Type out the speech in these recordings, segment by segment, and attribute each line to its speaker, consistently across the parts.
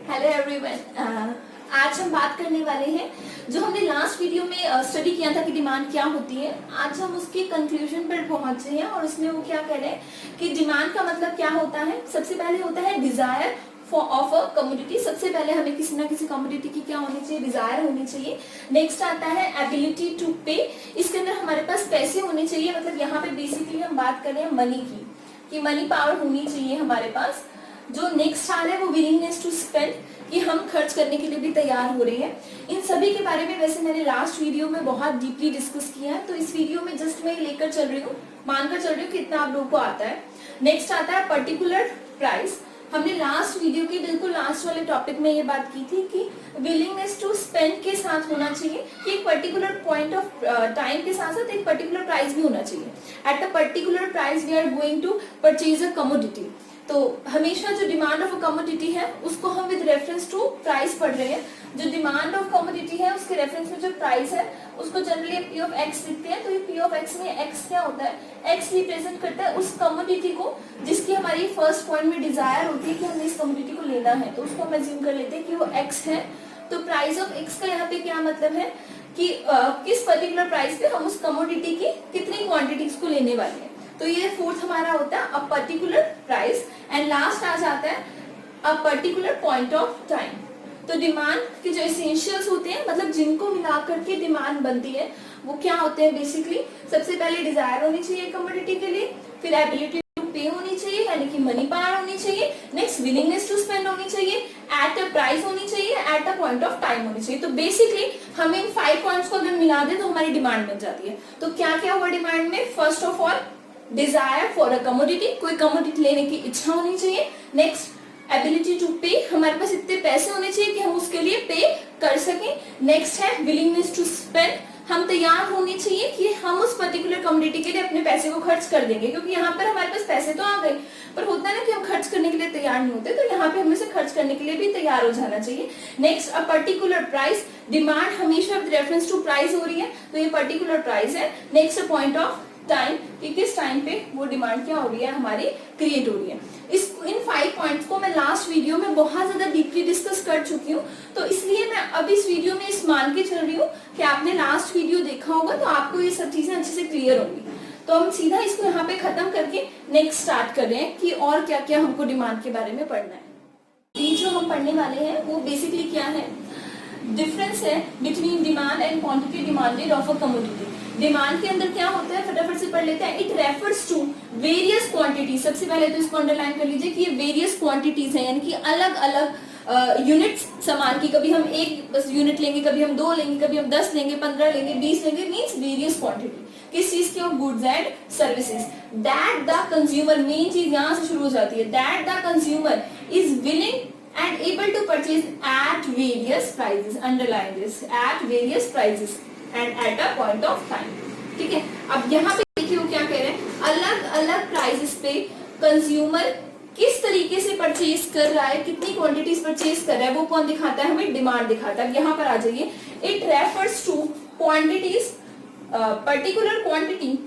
Speaker 1: Hello everyone. आज हम बात करने वाले हैं जो हमने लास्ट वीडियो में स्टडी किया था कि डिमांड क्या होती है। आज हम उसके कंक्लूजन पर पहुंचे हैं और उसमें वो क्या कह रहे हैं कि डिमांड का मतलब क्या होता है। सबसे पहले होता है डिजायर ऑफ अ कमोडिटी। सबसे पहले हमें किसी ना किसी कमोडिटी की क्या होनी चाहिए, डिजायर होनी चाहिए। नेक्स्ट आता है एबिलिटी टू पे। इसके अंदर हमारे पास पैसे होने चाहिए, मतलब यहाँ पे बेसिकली हम बात कर रहे हैं मनी की, कि मनी पावर होनी चाहिए हमारे पास। जो नेक्स्ट आ रहा है वो विलिंगनेस टू स्पेंड, कि हम खर्च करने के लिए भी तैयार हो रहे हैं। इन सभी के बारे में वैसे मैंने लास्ट वीडियो में बहुत डीपली डिस्कस किया है, तो इस वीडियो में जस्ट मैं लेकर चल रही हूँ, मानकर चल रही हूँ कि इतना आप लोगों को आता है। नेक्स्ट आता है पर्टिकुलर प्राइस। हमने लास्ट वीडियो के बिल्कुल लास्ट वाले टॉपिक में ये बात की थी कि विलिंगनेस टू स्पेंड के साथ होना चाहिए कि एक पर्टिकुलर पॉइंट ऑफ टाइम के साथ साथ एक पर्टिकुलर प्राइस भी होना चाहिए। At a particular price we are going to purchase a commodity. तो हमेशा जो डिमांड ऑफ अ कमोडिटी है उसको हम विद रेफरेंस टू प्राइस पढ़ रहे हैं। जो डिमांड ऑफ कमोडिटी है उसके रेफरेंस में जो प्राइस है उसको जनरली पी ऑफ एक्स लिखते हैं। तो ये पी ऑफ एक्स में एक्स क्या होता है, एक्स रिप्रेजेंट करता है उस कमोडिटी को जिसकी हमारी फर्स्ट पॉइंट में डिजायर होती है कि हमें इस कमोडिटी को लेना है, तो उसको हम अज्यूम कर लेते हैं कि वो एक्स है। तो प्राइस ऑफ एक्स का यहाँ पे क्या मतलब है कि किस पर्टिकुलर प्राइस पे हम उस कमोडिटी की कितनी क्वांटिटीज को लेने वाले हैं। तो ये फोर्थ हमारा होता है a particular price. And last आ जाता है a particular point of time. तो डिमांड के जो एसेंशियल्स होते हैं, मतलब जिनको मिला करके डिमांड बनती है, वो क्या होते हैं बेसिकली। सबसे पहले डिजायर होनी चाहिए कमोडिटी के लिए, फिर एबिलिटी टू पे होनी चाहिए यानी कि मनी पावर होनी चाहिए, नेक्स्ट विलिंगनेस टू स्पेंड होनी चाहिए, एट अ प्राइस होनी चाहिए, at a point of time होनी चाहिए। तो बेसिकली हम इन 5 पॉइंट्स को अगर मिला दें तो हमारी डिमांड बन जाती है। तो क्या क्या हुआ डिमांड में, first of all desire for a commodity, कोई कमोडिटी लेने की इच्छा होनी चाहिए। नेक्स्ट एबिलिटी टू पे, हमारे पास इतने पैसे होने चाहिए कि हम उसके लिए पे कर सकें। नेक्स्ट है विलिंगनेस टू स्पेंड, हम तैयार होने चाहिए कि हम उस पर्टिकुलर कमोडिटी के लिए अपने पैसे को खर्च कर देंगे, क्योंकि यहाँ पर हमारे पास पैसे तो आ गए पर होता है ना कि हम खर्च करने के लिए तैयार नहीं होते, तो यहाँ पे हमें से खर्च करने के लिए भी तैयार हो जाना चाहिए। नेक्स्ट अ पर्टिकुलर प्राइस, डिमांड हमेशा विद रेफरेंस टू प्राइस हो रही है, तो ये पर्टिकुलर प्राइस है। Next a point of time, कि किस टाइम पे वो डिमांड क्या हो रही है हमारी, क्रिएट हो रही है। इन 5 पॉइंट्स को मैं लास्ट वीडियो में बहुत ज्यादा डीपली डिस्कस कर चुकी हूँ, तो इसलिए मैं अब इस वीडियो में इस मान के चल रही हूँ कि आपने लास्ट वीडियो देखा होगा तो आपको ये सब चीजें अच्छे से क्लियर होंगी। तो हम सीधा इसको यहाँ पे खत्म करके नेक्स्ट स्टार्ट कर रहे हैं कि और क्या क्या हमको डिमांड के बारे में पढ़ना है। ये जो हम पढ़ने वाले हैं वो बेसिकली क्या है, डिफरेंस है between demand and quantity demanded of a commodity. Demand के अंदर क्या होता है, फटाफट से पढ़ लेते हैं। It refers to various quantity. सबसे पहले तो इसको अंडरलाइन कर लीजिए कि ये वेरियस क्वांटिटीज है, यानी कि अलग अलग यूनिट्स सामान की। कभी हम एक बस यूनिट लेंगे, कभी हम 2 लेंगे, कभी हम 10 लेंगे, 15 लेंगे, 20 लेंगे, मीन्स वेरियस क्वांटिटी। किस चीज की, of goods and services. That the consumer, main चीज यहाँ से शुरू हो जाती है, that the consumer is willing and able to purchase at various prices. Underline this, at various prices and at a point of time. ठीक है, अब यहाँ पे देखिए वो क्या कह रहे हैं, अलग अलग प्राइसेस पे कंज्यूमर किस तरीके से परचेज कर रहा है, कितनी क्वांटिटीज परचेज कर रहा है, वो कौन दिखाता है, हमें डिमांड दिखाता है। यहाँ पर आ जाइए, it refers two quantities, particular quantity.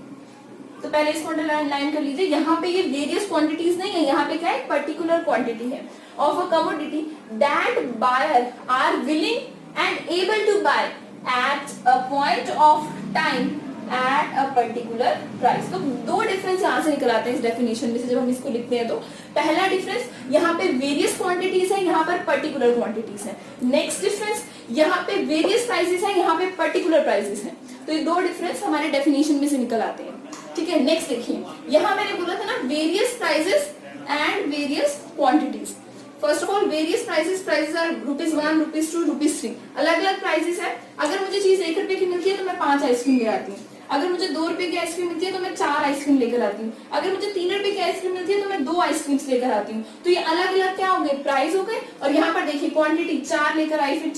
Speaker 1: तो पहले इसको अंडरलाइन कर लीजिए, यहाँ पे ये वेरियस क्वांटिटीज नहीं है, यहाँ पे क्या है, पर्टिकुलर क्वांटिटी है of a commodity that buyer are willing and able to buy at a point of time at a particular price. तो 2 डिफरेंस यहाँ से निकल आते हैं इस डेफिनेशन में से जब हम इसको लिखते हैं। तो पहला डिफरेंस, यहाँ पे वेरियस क्वांटिटीज है, यहाँ पर पर्टिकुलर क्वांटिटीज है। नेक्स्ट डिफरेंस, यहाँ पे वेरियस प्राइसेस है, यहाँ पे पर्टिकुलर प्राइसेस है। तो ये 2 डिफरेंस हमारे डेफिनेशन में से निकल आते हैं। ठीक है, नेक्स्ट देखिए, यहाँ मैंने बोला था ना various prices and various quantities. First of all various prices are ₹1, ₹2, ₹3, अलग अलग प्राइसेस है। अगर मुझे चीज 1 रुपए की मिलती है तो मैं 5 आइसक्रीम ले आती हूँ। अगर मुझे 2 रुपए की आइसक्रीम मिलती है तो मैं 4 आइसक्रीम लेकर आती हूँ। अगर मुझे 3 रुपए की आइसक्रीम मिलती है तो मैं 2 आइसक्रीम लेकर आती हूँ। तो ये अलग अलग क्या हो गए, प्राइस हो गए। और यहाँ पर देखिए क्वांटिटी, 4 लेकर आई, फिर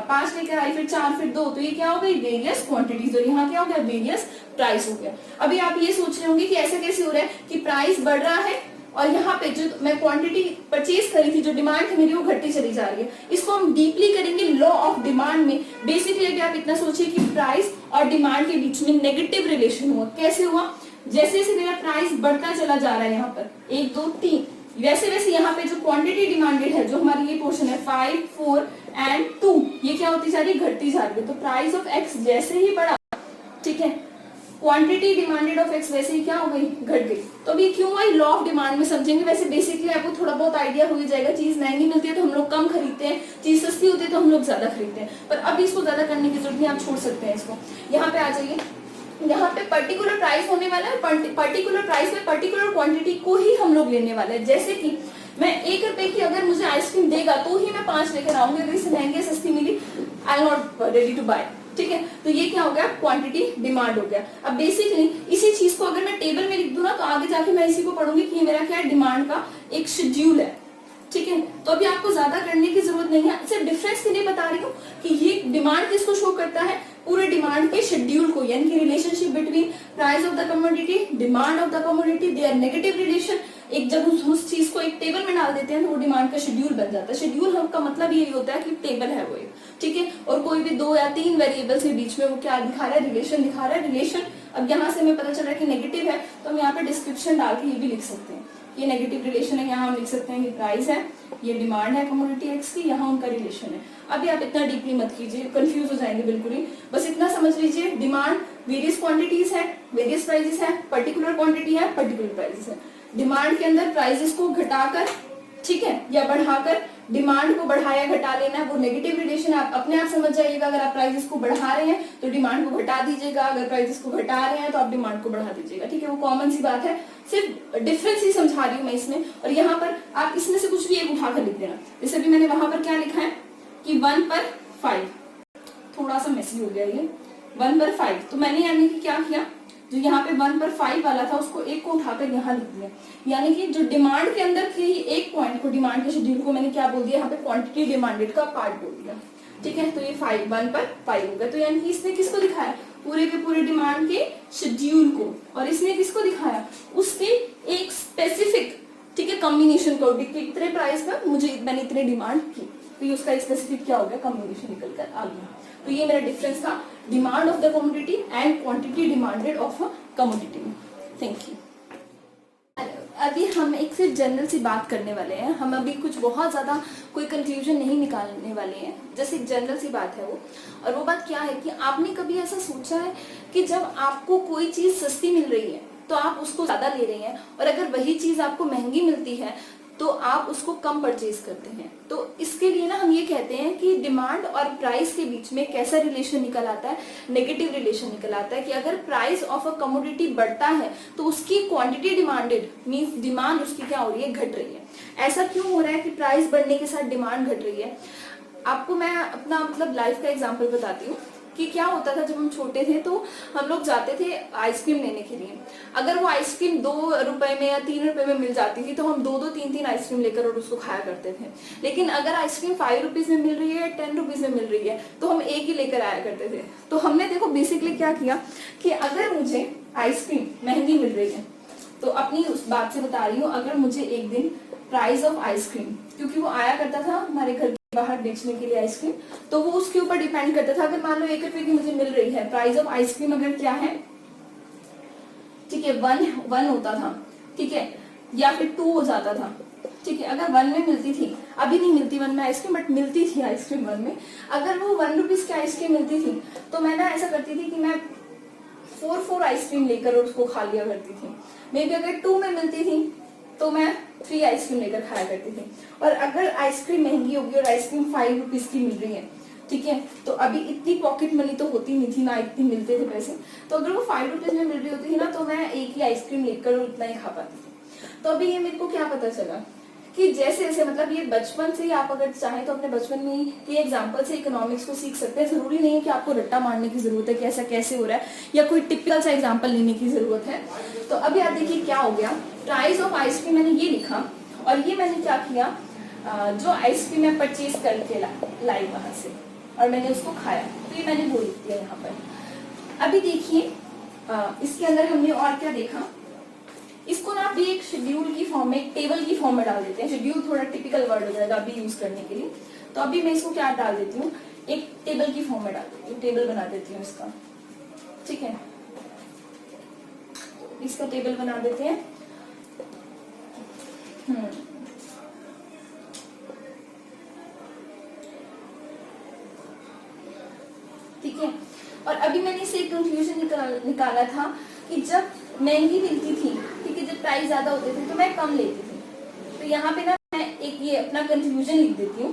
Speaker 1: 5 लेकर आई, फिर 4, फिर 2, तो ये क्या हो गई, वेरियस क्वांटिटीज। और यहाँ क्या हो गया, वेरियस प्राइस हो गया। अभी आप ये सोच रहे होंगे कि ऐसा कैसे हो रहा है कि प्राइस बढ़ रहा है और यहाँ पे जो मैं क्वांटिटी परचेज करी थी, जो डिमांड थी मेरी, वो घटती चली जा रही है। इसको हम डीपली करेंगे लॉ ऑफ डिमांड में। बेसिकली अभी आप इतना सोचिए कि प्राइस और डिमांड के बीच में नेगेटिव रिलेशन हुआ। कैसे हुआ, जैसे जैसे मेरा प्राइस बढ़ता चला जा रहा है, यहाँ पर 1 2 3 वैसे वैसे यहाँ पे जो क्वांटिटी डिमांडेड है, जो हमारी ये पोर्शन है 5, 4 एंड 2, ये क्या होती जा रही है, घटती जा रही है। तो प्राइस ऑफ एक्स जैसे ही बढ़ा, ठीक है, क्वांटिटी डिमांडेड ऑफ एक्स वैसे ही क्या हो गई, घट गई। तो अभी क्यों आई, लॉ ऑफ डिमांड में समझेंगे। वैसे बेसिकली आपको थोड़ा बहुत आइडिया हो ही जाएगा। चीज महंगी मिलती है तो हम लोग कम खरीदते हैं, चीज सस्ती होती है तो हम लोग ज्यादा खरीदते हैं। पर अभी इसको ज्यादा करने की जरूरत नहीं, आप छोड़ सकते हैं इसको। यहाँ पे आ जाइए, यहाँ पे पर्टिकुलर प्राइस होने वाला है, पर्टिकुलर प्राइस में पर्टिकुलर क्वांटिटी को ही हम लोग लेने वाले हैं। जैसे कि मैं 1 रुपए की अगर मुझे आइसक्रीम देगा तो ही मैं 5 लेकर आऊंगी, अगर इससे महंगी सस्ती मिली I am not ready to buy, ठीक है। तो ये क्या हो गया, क्वांटिटी डिमांड हो गया। अब बेसिकली इसी चीज को अगर मैं टेबल में लिख दूं ना, तो आगे जाके मैं इसी को पढ़ूंगी कि ये मेरा क्या है, डिमांड का एक शेड्यूल है, ठीक है। तो अभी आपको ज्यादा करने की जरूरत नहीं है, सिर्फ डिफरेंस के लिए बता रही हूँ कि ये डिमांड किसको शो करता है, पूरे डिमांड के शेड्यूल को, यानी कि relationship between price of the commodity, demand of the commodity, their negative relation. एक जब उस चीज को एक टेबल में डाल देते हैं तो वो डिमांड का शेड्यूल बन जाता है। शेड्यूल का मतलब यही होता है कि टेबल है वो, ठीक है। और कोई भी 2 या 3 वेरिएबल्स के बीच में वो क्या दिखा रहा है, रिलेशन दिखा रहा है, रिलेशन। अब यहाँ से हमें पता चल रहा है कि नेगेटिव है, तो हम यहाँ पे डिस्क्रिप्शन डाल के ये भी लिख सकते हैं, ये नेगेटिव रिलेशन है। यहाँ हम लिख सकते हैं कि प्राइस है, ये डिमांड है कमोडिटी एक्स की, यहाँ उनका रिलेशन है। अभी आप इतना डीपली मत कीजिए, कंफ्यूज हो जाएंगे बिल्कुल ही। बस इतना समझ लीजिए, डिमांड वेरियस क्वांटिटीज है, वेरियस प्राइसेस है, पर्टिकुलर क्वांटिटी है, पर्टिकुलर प्राइसेस है। डिमांड के अंदर प्राइसेस को घटाकर, ठीक है, या बढ़ाकर डिमांड को बढ़ाया घटा लेना है, वो नेगेटिव रिलेशन आप अपने आप समझ जाइएगा। अगर आप प्राइसेस को बढ़ा रहे हैं तो डिमांड को घटा दीजिएगा, अगर प्राइसेस को घटा रहे हैं तो आप डिमांड को बढ़ा दीजिएगा, ठीक है। वो कॉमन सी बात है, सिर्फ डिफरेंस ही समझा रही हूँ मैं इसमें। और यहाँ पर आप इसमें से कुछ भी एक उठाकर लिख देना। जैसे अभी मैंने वहां पर क्या लिखा है कि 1 पर 5, थोड़ा सा मेसी हो गया ये, 1 पर 5। तो मैंने यानी कि क्या किया, जो यहाँ पे 1 पर 5 वाला था उसको एक को उठाकर यहाँ लिख दिया, यानी कि जो डिमांड के अंदर के एक पॉइंट को, डिमांड के शेड्यूल को मैंने क्या बोल दिया, यहाँ पे क्वांटिटी डिमांडेड का पार्ट बोल दिया, ठीक है। तो ये 1 पर 5 हो गया। तो यानी कि इसने किसको दिखाया, पूरे के पूरे डिमांड के शेड्यूल को, और इसने किसको दिखाया, उसके एक स्पेसिफिक, ठीक है, कॉम्बिनेशन को, इतने प्राइस पर मुझे मैंने इतने डिमांड की, तो ये उसका एक स्पेसिफिक क्या हो गया, कॉम्बिनेशन निकल कर आ गया। तो ये मेरा डिफरेंस था, demand of the commodity and quantity demanded of a commodity. Thank you. अभी हम एक सिर्फ जनरल सी बात करने वाले हैं, हम अभी कुछ बहुत ज्यादा कोई कंक्लूजन नहीं निकालने वाले हैं, जैसे एक जनरल सी बात है वो। और वो बात क्या है कि आपने कभी ऐसा सोचा है कि जब आपको कोई चीज सस्ती मिल रही है तो आप उसको ज्यादा ले रहे हैं, और अगर वही चीज आपको महंगी मिलती है तो आप उसको कम परचेज करते हैं। तो इसके लिए ना हम ये कहते हैं कि डिमांड और प्राइस के बीच में कैसा रिलेशन निकल आता है, नेगेटिव रिलेशन निकल आता है। कि अगर प्राइस ऑफ अ कमोडिटी बढ़ता है तो उसकी क्वांटिटी डिमांडेड मींस डिमांड उसकी क्या हो रही है, घट रही है। ऐसा क्यों हो रहा है कि प्राइस बढ़ने के साथ डिमांड घट रही है? आपको मैं अपना मतलब लाइफ का एग्जाम्पल बताती हूँ कि क्या होता था जब हम छोटे थे तो हम लोग जाते थे आइसक्रीम लेने के लिए। अगर वो आइसक्रीम 2 रुपए में या 3 रुपए में मिल जाती थी तो हम 2-2, 3-3 आइसक्रीम लेकर और उसको खाया करते थे। लेकिन अगर आइसक्रीम 5 रुपीज में मिल रही है या 10 रुपीज में मिल रही है तो हम एक ही लेकर आया करते थे। तो हमने देखो बेसिकली क्या किया कि अगर मुझे आइसक्रीम महंगी मिल रही है, तो अपनी उस बात से बता रही हूँ, अगर मुझे एक दिन प्राइस ऑफ आइसक्रीम, क्योंकि वो आया करता था हमारे घर बाहर बेचने के लिए आइसक्रीम, तो वो उसके ऊपर डिपेंड करता था। अगर मान लो 1 रुपए की मुझे मिल रही है, प्राइस ऑफ आइसक्रीम अगर क्या है, ठीक है, 1 होता था, ठीक है, या फिर 2 हो जाता था, ठीक है। अगर 1 में मिलती थी, अभी नहीं मिलती 1 में आइसक्रीम, बट मिलती थी आइसक्रीम 1 में, अगर वो 1 रुपीज की आइसक्रीम मिलती थी तो मैं ना ऐसा करती थी कि मैं 4 आइसक्रीम लेकर उसको खा लिया करती थी। मे बी अगर 2 में मिलती थी तो मैं 3 आइसक्रीम लेकर खाया करती थी। और अगर आइसक्रीम महंगी होगी और आइसक्रीम 5 रुपीज की मिल रही है, ठीक है, तो अभी इतनी पॉकेट मनी तो होती नहीं थी ना, इतनी मिलते थे पैसे, तो अगर वो 5 रुपीज में मिल रही होती थी ना तो मैं एक ही आइसक्रीम लेकर उतना ही खा पाती थी। तो अभी ये मेरे को क्या पता चला कि जैसे जैसे मतलब ये बचपन से ही आप अगर चाहें तो अपने बचपन में ये एग्जांपल से इकोनॉमिक्स को सीख सकते हैं। जरूरी नहीं है कि आपको रट्टा मारने की जरूरत है कि ऐसा कैसे हो रहा है, या कोई टिपिकल सा एग्जांपल लेने की जरूरत है। तो अभी आप देखिए क्या हो गया, प्राइस ऑफ आइसक्रीम मैंने ये लिखा, और ये मैंने क्या किया, जो आइसक्रीम मैं परचेज करके लाई वहां से और मैंने उसको खाया, तो ये मैंने वो लिख दिया यहाँ पर। अभी देखिए इसके अंदर हमने और क्या देखा, इसको ना अभी एक शेड्यूल की फॉर्म में, एक टेबल की फॉर्म में डाल देते हैं। शेड्यूल थोड़ा टिपिकल वर्ड हो जाएगा अभी यूज करने के लिए, तो अभी मैं इसको क्या डाल देती हूँ, एक टेबल की फॉर्म में डाल देती हूँ, टेबल बना देती हूँ इसका, ठीक है, इसका टेबल बना देते हैं। और अभी मैंने इसे एक कंक्लूजन निकाला था कि जब महंगी मिलती थी, ठीक है, जब प्राइस ज्यादा होते थे तो मैं कम लेती थी। तो यहाँ पे ना मैं एक ये अपना कंक्लूजन लिख देती हूँ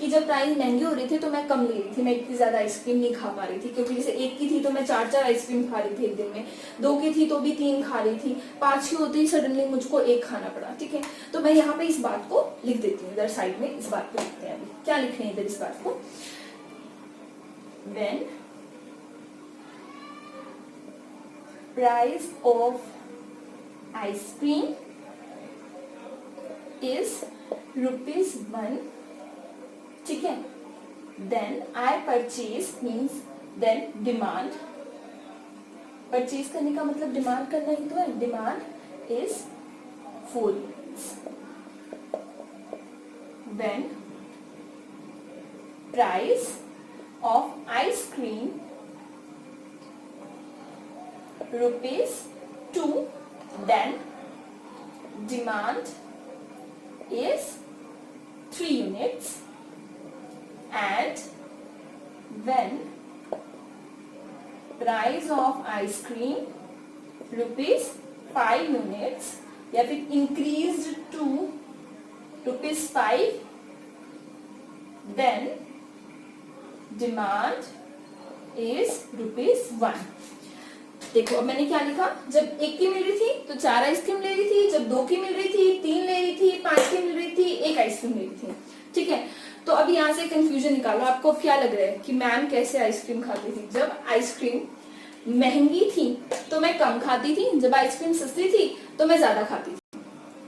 Speaker 1: कि जब प्राइस महंगे हो रहे थे तो मैं कम ले रही थी, मैं इतनी ज्यादा आइसक्रीम नहीं खा पा रही थी, क्योंकि जैसे एक की थी तो मैं 4 आइसक्रीम खा रही थी एक दिन में, 2 की थी तो भी 3 खा रही थी, 5 की होती ही सडनली मुझको 1 खाना पड़ा, ठीक है। तो मैं यहाँ पे इस बात को लिख देती हूँ, इधर साइड में इस बात को लिखते हैं। अभी क्या लिख रहे हैं इधर इस बात को, when price of ice cream is ₹1, ठीक है, then I purchase means then demand, purchase करने का मतलब डिमांड करना ही तो है, demand is 4 units। when price of ice cream ₹2, then demand is 3 units, and when price of ice cream ₹5 units या फिर increased to ₹5, then demand is ₹1। देखो अब मैंने क्या लिखा, जब 1 की मिल रही थी तो 4 आइसक्रीम ले रही थी, जब 2 की मिल रही थी 3 ले रही थी, 5 की मिल रही थी 1 आइसक्रीम ले रही थी, ठीक है। तो अब यहाँ से कंफ्यूजन निकालो, आपको क्या लग रहा है कि मैम कैसे आइसक्रीम खाती थी। जब आइसक्रीम महंगी थी तो मैं कम खाती थी, जब आइसक्रीम सस्ती थी तो मैं ज्यादा खाती थी,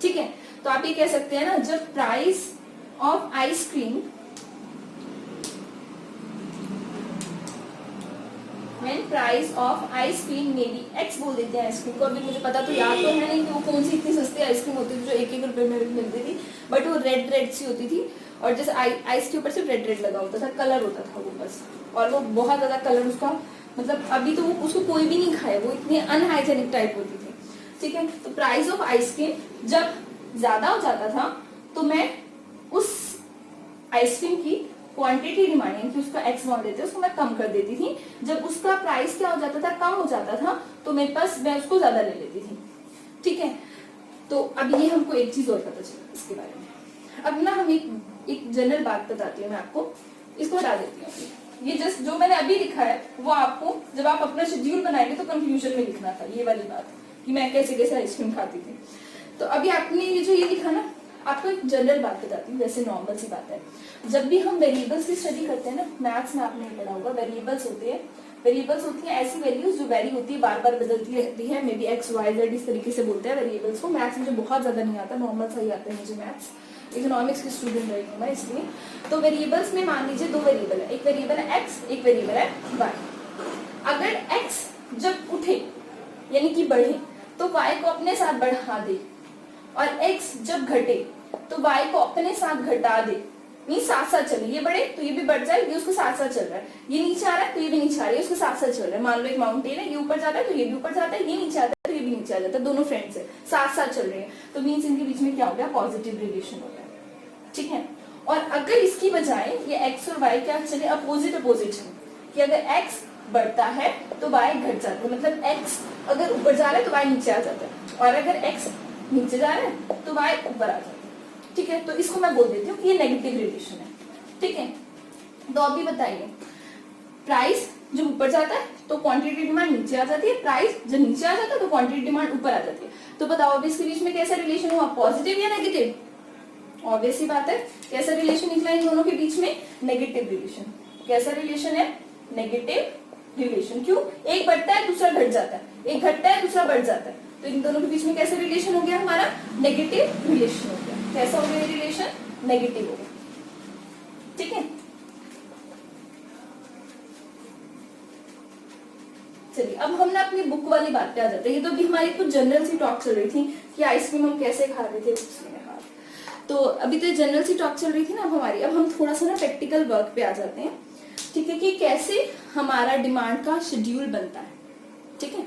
Speaker 1: ठीक है। तो आप ये कह सकते हैं ना, जब price of ice cream when price of ice cream में भी x बोल देते हैं आइसक्रीम को। अभी मुझे पता तो याद तो है नहीं कि वो कौन सी इतनी सस्ती आइसक्रीम होती थी जो 1-1 रुपए में मिलती थी, बट वो रेड सी होती थी और जैसे आइस के ऊपर सिर्फ रेड लगा होता था, कलर होता था वो बस, और वो बहुत ज्यादा कलर उसका, मतलब अभी तो वो उसको कोई भी नहीं खाए, वो इतनी अनहाइजेनिक टाइप होती थी, ठीक है। तो प्राइस ऑफ आइसक्रीम जब ज्यादा हो जाता था तो मैं उस आइसक्रीम की क्वांटिटी डिमांड कि उसका एक्स अमाउंट देते उसको मैं कम कर देती थी। जब उसका प्राइस क्या हो जाता था, कम हो जाता था, तो मेरे पास मैं उसको ज्यादा ले लेती थी, ठीक है। तो अब ये हमको एक चीज और पता चला इसके बारे में। अब ना हम एक जनरल बात बताती हूँ मैं आपको, इसको हटा देती हूँ। ये जस्ट जो मैंने अभी लिखा है वो आपको जब आप अपना शेड्यूल बनाएंगे तो कंफ्यूजन में लिखना था, ये वाली बात कि मैं कैसे कैसे आइसक्रीम खाती थी। तो अभी आपने ये जो ये लिखा ना, आपको एक जनरल बात बताती हूँ, वैसे नॉर्मल सी बात है। जब भी हम वेरिएबल्स की स्टडी करते हैं ना, मैथ्स में आपने पढ़ा होगा, वेरिएबल्स होते हैं, वेरिएबल्स होती हैं ऐसी वैल्यूज जो वेरी होती है, बार बार बदलती रहती है, maybe X Y Z इस तरीके से बोलते हैं वेरिएबल्स को। मैथ्स मुझे बहुत ज्यादा नहीं आता, नॉर्मल सा ही आता है मुझे मैथ्स, इकोनॉमिक्स की स्टूडेंट रही हूँ मैं इसलिए। तो वेरिएबल्स में मान लीजिए 2 वेरिएबल है, एक वेरिएबल है एक्स, एक वेरिएबल है वाई। अगर एक्स जब उठे यानी कि बढ़े तो वाई को अपने साथ बढ़ा दे, और एक्स जब घटे तो वाई को अपने साथ घटा दे, नहीं साथ साथ चले, ये बढ़े तो ये भी बढ़ जाए, ये उसके साथ साथ चल रहा है, ये नीचे आ रहा है तो ये भी नीचे आ रही है, उसके साथ साथ चल रहा है। मान लो एक माउंटेन है, ये ऊपर जाता है तो ये भी ऊपर जाता है, ये नीचे आता है तो ये भी नीचे आ जाता है, दोनों फ्रेंड्स है साथ साथ चल रहे हैं, तो मीन्स इनके बीच में क्या हो गया, पॉजिटिव रिलेशन हो गया, ठीक है। और अगर इसकी बजाय ये एक्स और वाई क्या चले, अपोजिट अपोजिट है, कि अगर एक्स बढ़ता है तो वाई घट जाता है, मतलब एक्स अगर ऊपर जा रहा है तो वाई नीचे आ जाता है, और अगर एक्स नीचे जा रहा है तो वाई ऊपर आ जाता है, ठीक है। तो इसको मैं बोल देती हूँ कि ये नेगेटिव रिलेशन है, ठीक है। तो अभी बताइए, प्राइस जब ऊपर जाता है तो क्वांटिटी डिमांड नीचे आ जाती है, प्राइस जब नीचे आ जाता है तो क्वांटिटी डिमांड ऊपर आ जाती है। तो बताओ अब इसके बीच में कैसा रिलेशन हुआ, पॉजिटिव या नेगेटिव? ऑब्वियस ही बात है, कैसा रिलेशन निकला इन दोनों के बीच में, नेगेटिव रिलेशन। कैसा रिलेशन है, नेगेटिव रिलेशन। क्यों, एक बढ़ता है दूसरा घट जाता है, एक घटता है दूसरा बढ़ जाता है, तो इन दोनों के बीच में कैसा रिलेशन हो गया हमारा, नेगेटिव रिलेशन हो गया। कैसा हो गया रिलेशन, नेगेटिव हो गया, ठीक है। चलिए अब हम ना अपनी बुक वाली बात पे आ जाते हैं। ये तो अभी हमारी कुछ जनरल सी टॉक चल रही थी कि आइसक्रीम हम कैसे खा रहे थे, तो अभी तो जनरल सी टॉक चल रही थी ना हमारी। अब हम थोड़ा सा ना प्रैक्टिकल वर्क पे आ जाते हैं, ठीक है, कि कैसे हमारा डिमांड का शेड्यूल बनता है, ठीक है।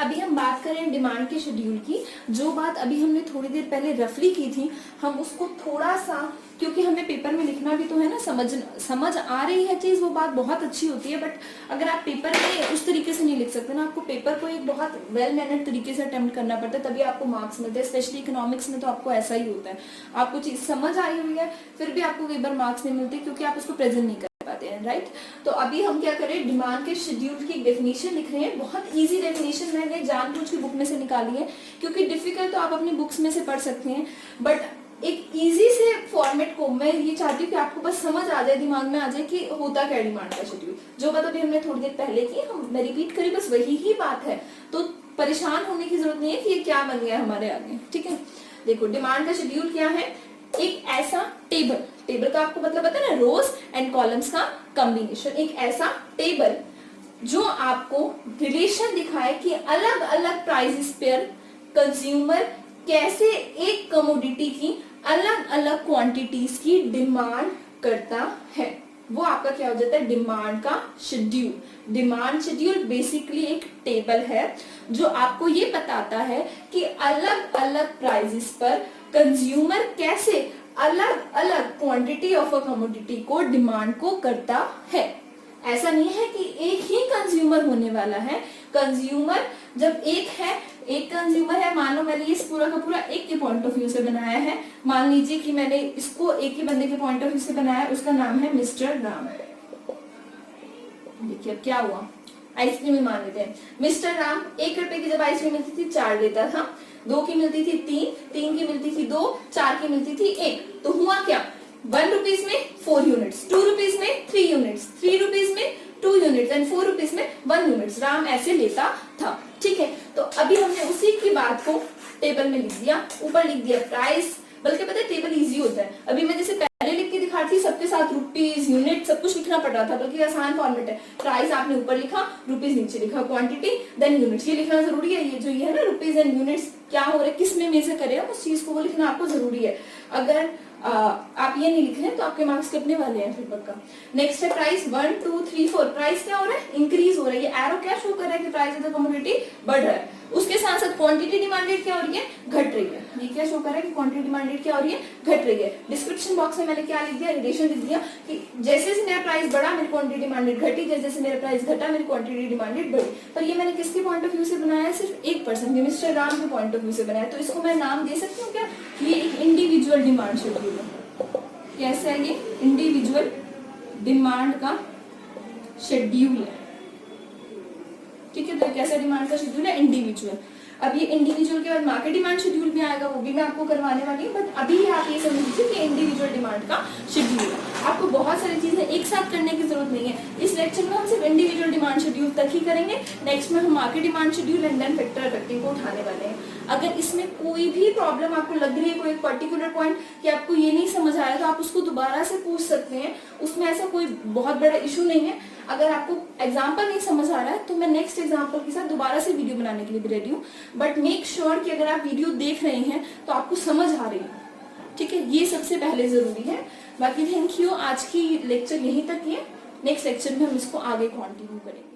Speaker 1: अभी हम बात करें डिमांड के शेड्यूल की। जो बात अभी हमने थोड़ी देर पहले रफली की थी, हम उसको थोड़ा सा, क्योंकि हमें पेपर में लिखना भी तो है ना, समझ आ रही है चीज, वो बात बहुत अच्छी होती है, बट अगर आप पेपर में उस तरीके से नहीं लिख सकते ना, आपको पेपर को एक बहुत वेल मैनर्ड तरीके से अटेम्प्ट करना पड़ता है, तभी आपको मार्क्स मिलते हैं। स्पेशली इकोनॉमिक्स में तो आपको ऐसा ही होता है, आपको चीज समझ आई हुई है फिर भी आपको कई बार मार्क्स नहीं मिलते, क्योंकि आप उसको प्रेजेंट नहीं कर पाते हैं, राइट। तो अभी हम क्या करें, डिमांड के शेड्यूल की डेफिनेशन लिख रहे हैं। बहुत इजी डेफिनेशन मैंने जानबूझ के बुक में से निकाली है, क्योंकि डिफिकल्ट तो आप अपनी बुक्स में से पढ़ सकते हैं, बट एक इजी से फॉर्मेट को मैं ये चाहती हूँ कि आपको बस समझ आ जाए, दिमाग में आ जाए कि होता क्या डिमांड का शेड्यूल। जो बात अभी हमने थोड़ी देर पहले की, मैं रिपीट करी, बस वही ही बात है, तो परेशान होने की जरूरत नहीं है कि ये क्या बन गया हमारे आगे, ठीक है। देखो, डिमांड का शेड्यूल क्या है, एक ऐसा टेबल का आपको मतलब पता है ना, रोज एंड कॉलम्स का कॉम्बिनेशन, एक ऐसा टेबल जो आपको रिलेशन दिखाए कि अलग अलग प्राइसेस पर कंज्यूमर कैसे एक कमोडिटी की अलग अलग क्वांटिटीज की डिमांड करता है। वो आपका क्या हो जाता है, डिमांड का शेड्यूल। डिमांड शेड्यूल बेसिकली एक टेबल है जो आपको ये बताता है कि अलग अलग प्राइसेस पर कंज्यूमर कैसे अलग अलग क्वांटिटी ऑफ अ कमोडिटी को डिमांड को करता है। ऐसा नहीं है कि एक ही कंज्यूमर होने वाला है। कंज्यूमर जब एक कंज्यूमर है, मान लो मैंने इस पूरा का पूरा एक के पॉइंट ऑफ व्यू से बनाया है, मान लीजिए कि मैंने इसको एक ही बंदे के पॉइंट ऑफ व्यू से बनाया, उसका नाम है मिस्टर राम। देखिए अब क्या हुआ, आइसक्रीम ही मान लेते हैं। मिस्टर राम 1 रुपए की जब आइसक्रीम मिलती थी 4 लेता था, 2 की मिलती थी 3 की मिलती थी 2, 4 की मिलती थी 1। तो हुआ क्या, 1 रुपीज में 4 यूनिट्स, 2 रुपीज में 3 यूनिट्स, 3 रुपीज में 2 यूनिट्स एंड 4 रुपीज में 1 यूनिट्स राम ऐसे लेता था, ठीक है। तो अभी हमने उसी की बात को टेबल में लिख दिया, ऊपर लिख दिया प्राइस। बल्कि पता है टेबल इजी होता है, अभी मैं जैसे पहले लिख के दिखाती थी सबके साथ रुपीज यूनिट सब कुछ लिखना पड़ रहा था, बल्कि आसान फॉर्मेट है। प्राइस आपने ऊपर लिखा, रुपीज नीचे लिखा, क्वांटिटी देन यूनिट्स, ये लिखना जरूरी है। ये जो ये है ना रुपीज एंड यूनिट्स क्या हो रहा है, किस में मेजर करे उस चीज को, वो लिखना आपको जरूरी है। अगर आप ये नहीं लिख रहे हैं तो आपके मार्क्स कितने वाले हैं फिर पक्का। नेक्स्ट है प्राइस 1 2 3 4, प्राइस क्या हो रहा है, इंक्रीज हो रहा है। ये एरो क्या शो कर रहा है कि प्राइस ऑफ द कमोडिटी बढ़ रहा है। उसके साथ साथ क्वांटिटी डिमांडेड क्या हो रही है, घट रही है। ये क्या शो कर रहा है कि क्वांटिटी डिमांडेड क्या हो रही है, घट रही है। डिस्क्रिप्शन बॉक्स में मैंने क्या लिख दिया, रिलेशन लिख दिया कि जैसे जैसे मेरा प्राइस बढ़ा मेरी क्वांटिटी डिमांडेड घटी, जैसे जैसे मेरा प्राइस घटा मेरी क्वांटिटी डिमांडेड बढ़ी। पर ये मैंने किसके पॉइंट ऑफ व्यू से बनाया है, सिर्फ एक पर्सन के, मिस्टर राम के पॉइंट ऑफ व्यू से बनाया। तो इसको मैं नाम दे सकती हूँ क्या, ये एक इंडिविजुअल डिमांड शेड्यूल है। कैसे है ये, इंडिविजुअल डिमांड का शेड्यूल है, ठीक है। तो कैसा डिमांड का शेड्यूल है, इंडिविजुअल। अब ये इंडिविजुअल के बाद मार्केट डिमांड शेड्यूल भी आएगा, वो भी मैं आपको करवाने वाली हूँ, बट अभी आप ये समझ लीजिए कि इंडिविजुअल डिमांड का शेड्यूल है। आपको बहुत सारी चीजें एक साथ करने की जरूरत नहीं है। इस लेक्चर में हम सिर्फ इंडिविजुअल डिमांड शेड्यूल तक ही करेंगे, नेक्स्ट में हम market demand schedule and then factor effective को उठाने वाले हैं। अगर इसमें कोई भी प्रॉब्लम आपको लग रही है, कोई पर्टिकुलर पॉइंट कि आपको ये नहीं समझ आया, तो आप उसको दोबारा से पूछ सकते हैं, उसमें ऐसा कोई बहुत बड़ा इशू नहीं है। अगर आपको एग्जाम्पल नहीं समझ आ रहा है तो मैं नेक्स्ट एग्जाम्पल के साथ दोबारा से वीडियो बनाने के लिए भी रेडी हूँ, बट मेक श्योर कि अगर आप वीडियो देख रहे हैं तो आपको समझ आ रही है, ठीक है। ये सबसे पहले जरूरी है। बाकी थैंक यू, आज की लेक्चर यहीं तक ही है, नेक्स्ट लेक्चर में हम इसको आगे कंटिन्यू करेंगे।